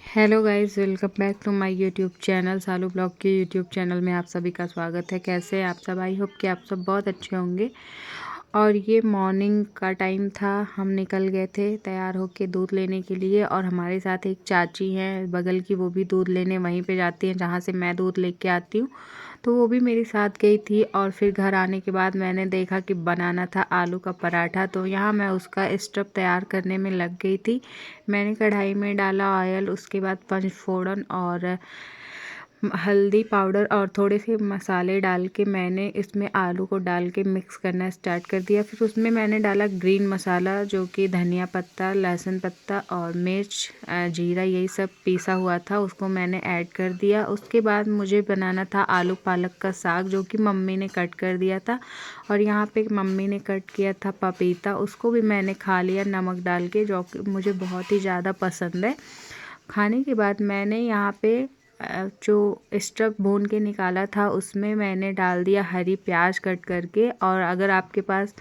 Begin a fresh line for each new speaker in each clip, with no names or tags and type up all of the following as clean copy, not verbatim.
Hello guys, welcome back to my YouTube channel. Salu blog के YouTube channel में आप सभी का स्वागत है। कैसे हैं आप सब? आई होप कि आप सब बहुत अच्छे होंगे। और ये मॉर्निंग का टाइम था, हम निकल गए थे तैयार होके दूध लेने के लिए। और हमारे साथ एक चाची हैं बगल की, वो भी दूध लेने वहीं पे जाती हैं जहाँ से मैं दूध लेके आती हूँ। तो वो भी मेरे साथ गई थी। और फिर घर आने के बाद मैंने देखा कि बनाना था आलू का पराठा, तो यहाँ मैं उसका स्टफ तैयार करने में लग गई थी। मैंने कढ़ाई में डाला ऑयल, उसके बाद पंचफोड़न और हल्दी पाउडर और थोड़े से मसाले डाल के मैंने इसमें आलू को डाल के मिक्स करना स्टार्ट कर दिया। फिर उसमें मैंने डाला ग्रीन मसाला, जो कि धनिया पत्ता, लहसुन पत्ता और मिर्च, जीरा, यही सब पीसा हुआ था, उसको मैंने ऐड कर दिया। उसके बाद मुझे बनाना था आलू पालक का साग, जो कि मम्मी ने कट कर दिया था। और यहाँ पे मम्मी ने कट किया था पपीता, उसको भी मैंने खा लिया नमक डाल के, जो कि मुझे बहुत ही ज़्यादा पसंद है। खाने के बाद मैंने यहाँ पे जो स्टफ भून के निकाला था उसमें मैंने डाल दिया हरी प्याज कट करके। और अगर आपके पास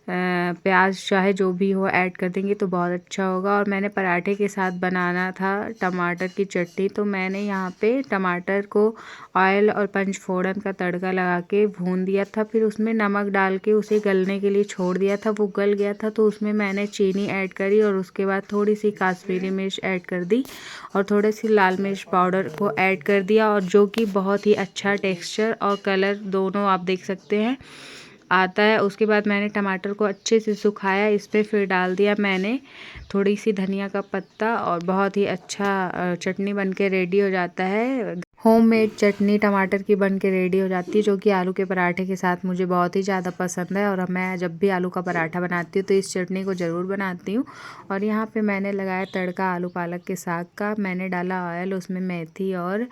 प्याज चाहे जो भी हो ऐड कर देंगे तो बहुत अच्छा होगा। और मैंने पराठे के साथ बनाना था टमाटर की चटनी, तो मैंने यहाँ पे टमाटर को ऑयल और पंचफोड़न का तड़का लगा के भून दिया था। फिर उसमें नमक डाल के उसे गलने के लिए छोड़ दिया था। वो गल गया था तो उसमें मैंने चीनी ऐड करी और उसके बाद थोड़ी सी कश्मीरी मिर्च ऐड कर दी और थोड़ी सी लाल मिर्च पाउडर को ऐड कर दिया, और जो कि बहुत ही अच्छा टेक्सचर और कलर दोनों आप देख सकते हैं आता है। उसके बाद मैंने टमाटर को अच्छे से सुखाया, इस पर फिर डाल दिया मैंने थोड़ी सी धनिया का पत्ता, और बहुत ही अच्छा चटनी बन के रेडी हो जाता है। होममेड चटनी टमाटर की बन के रेडी हो जाती है, जो कि आलू के पराठे के साथ मुझे बहुत ही ज़्यादा पसंद है। और मैं जब भी आलू का पराठा बनाती हूँ तो इस चटनी को ज़रूर बनाती हूँ। और यहाँ पे मैंने लगाया तड़का आलू पालक के साग का। मैंने डाला ऑयल, उसमें मेथी और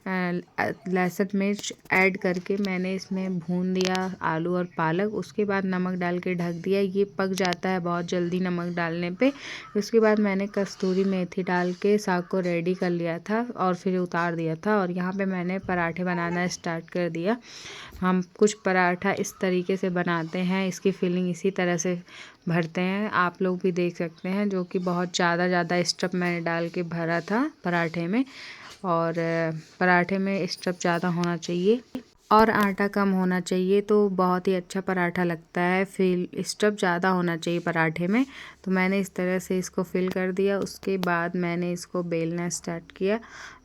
लहसुन मिर्च ऐड करके मैंने इसमें भून दिया आलू और पालक। उसके बाद नमक डाल के ढक दिया, ये पक जाता है बहुत जल्दी नमक डालने पे। उसके बाद मैंने कस्तूरी मेथी डाल के साग को रेडी कर लिया था और फिर उतार दिया था। और यहाँ पे मैंने पराठे बनाना स्टार्ट कर दिया। हम कुछ पराठा इस तरीके से बनाते हैं, इसकी फिलिंग इसी तरह से भरते हैं, आप लोग भी देख सकते हैं। जो कि बहुत ज़्यादा स्टफ मैंने डाल के भरा था पराठे में। और पराठे में स्टफ ज़्यादा होना चाहिए और आटा कम होना चाहिए, तो बहुत ही अच्छा पराठा लगता है। फिल स्टफ ज़्यादा होना चाहिए पराठे में। तो मैंने इस तरह से इसको फिल कर दिया। उसके बाद मैंने इसको बेलना स्टार्ट किया,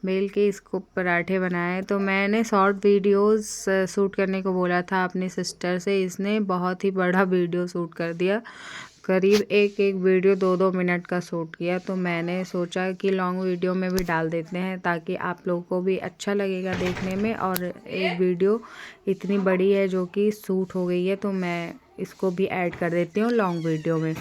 बेल के इसको पराठे बनाए। तो मैंने शॉर्ट वीडियोस शूट करने को बोला था अपनी सिस्टर से, इसने बहुत ही बड़ा वीडियो शूट कर दिया, करीब एक वीडियो 2-2 मिनट का शूट किया। तो मैंने सोचा कि लॉन्ग वीडियो में भी डाल देते हैं ताकि आप लोगों को भी अच्छा लगेगा देखने में। और एक वीडियो इतनी बड़ी है जो कि शूट हो गई है, तो मैं इसको भी ऐड कर देती हूँ लॉन्ग वीडियो में।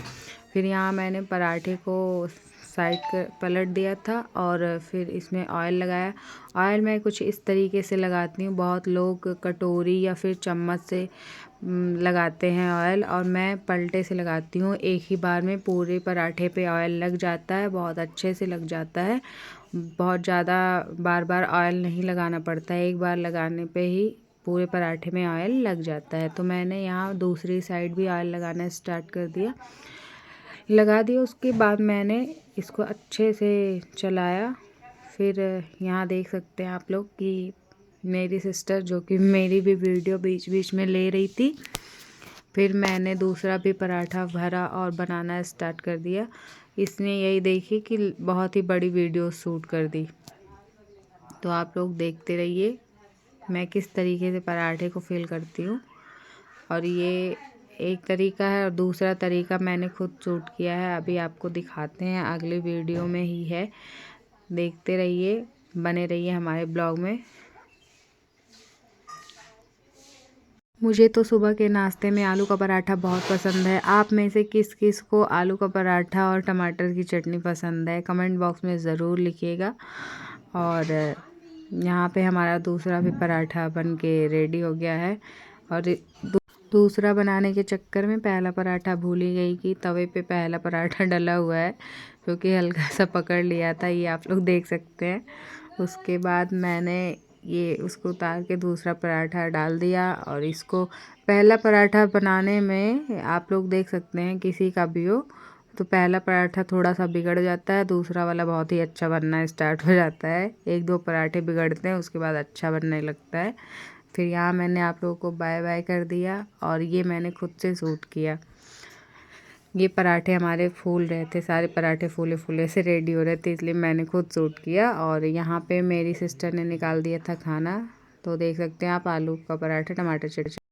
फिर यहाँ मैंने पराठे को साइड कर पलट दिया था और फिर इसमें ऑयल लगाया। ऑयल मैं कुछ इस तरीके से लगाती हूँ, बहुत लोग कटोरी या फिर चम्मच से लगाते हैं ऑयल, और मैं पलटे से लगाती हूँ। एक ही बार में पूरे पराठे पे ऑयल लग जाता है, बहुत अच्छे से लग जाता है। बहुत ज़्यादा बार बार ऑयल नहीं लगाना पड़ता है, एक बार लगाने पे ही पूरे पराठे में ऑयल लग जाता है। तो मैंने यहाँ दूसरी साइड भी ऑयल लगाना स्टार्ट कर दिया, लगा दिया। उसके बाद मैंने इसको अच्छे से चलाया। फिर यहाँ देख सकते हैं आप लोग कि मेरी सिस्टर, जो कि मेरी भी वीडियो बीच बीच में ले रही थी। फिर मैंने दूसरा भी पराठा भरा और बनाना स्टार्ट कर दिया। इसने यही देखी कि बहुत ही बड़ी वीडियो शूट कर दी। तो आप लोग देखते रहिए मैं किस तरीके से पराठे को फिल करती हूँ। और ये एक तरीका है और दूसरा तरीका मैंने खुद शूट किया है, अभी आपको दिखाते हैं, अगले वीडियो में ही है। देखते रहिए, बने रहिए हमारे ब्लॉग में। मुझे तो सुबह के नाश्ते में आलू का पराठा बहुत पसंद है। आप में से किस किस को आलू का पराठा और टमाटर की चटनी पसंद है, कमेंट बॉक्स में ज़रूर लिखिएगा। और यहाँ पे हमारा दूसरा भी पराठा बन के रेडी हो गया है। और दूसरा बनाने के चक्कर में पहला पराठा भूल ही गई कि तवे पे पहला पराठा डला हुआ है, क्योंकि हल्का सा पकड़ लिया था, ये आप लोग देख सकते हैं। उसके बाद मैंने ये उसको उतार के दूसरा पराठा डाल दिया। और इसको पहला पराठा बनाने में आप लोग देख सकते हैं, किसी का भी हो तो पहला पराठा थोड़ा सा बिगड़ जाता है, दूसरा वाला बहुत ही अच्छा बनना स्टार्ट हो जाता है। एक दो पराठे बिगड़ते हैं, उसके बाद अच्छा बनने लगता है। फिर यहाँ मैंने आप लोगों को बाय बाय कर दिया और ये मैंने खुद से शूट किया। ये पराठे हमारे फूल रहे थे, सारे पराठे फूले फूले से रेडी हो रहे थे, इसलिए मैंने खुद शूट किया। और यहाँ पे मेरी सिस्टर ने निकाल दिया था खाना, तो देख सकते हैं आप आलू का पराठा टमाटर चटनी।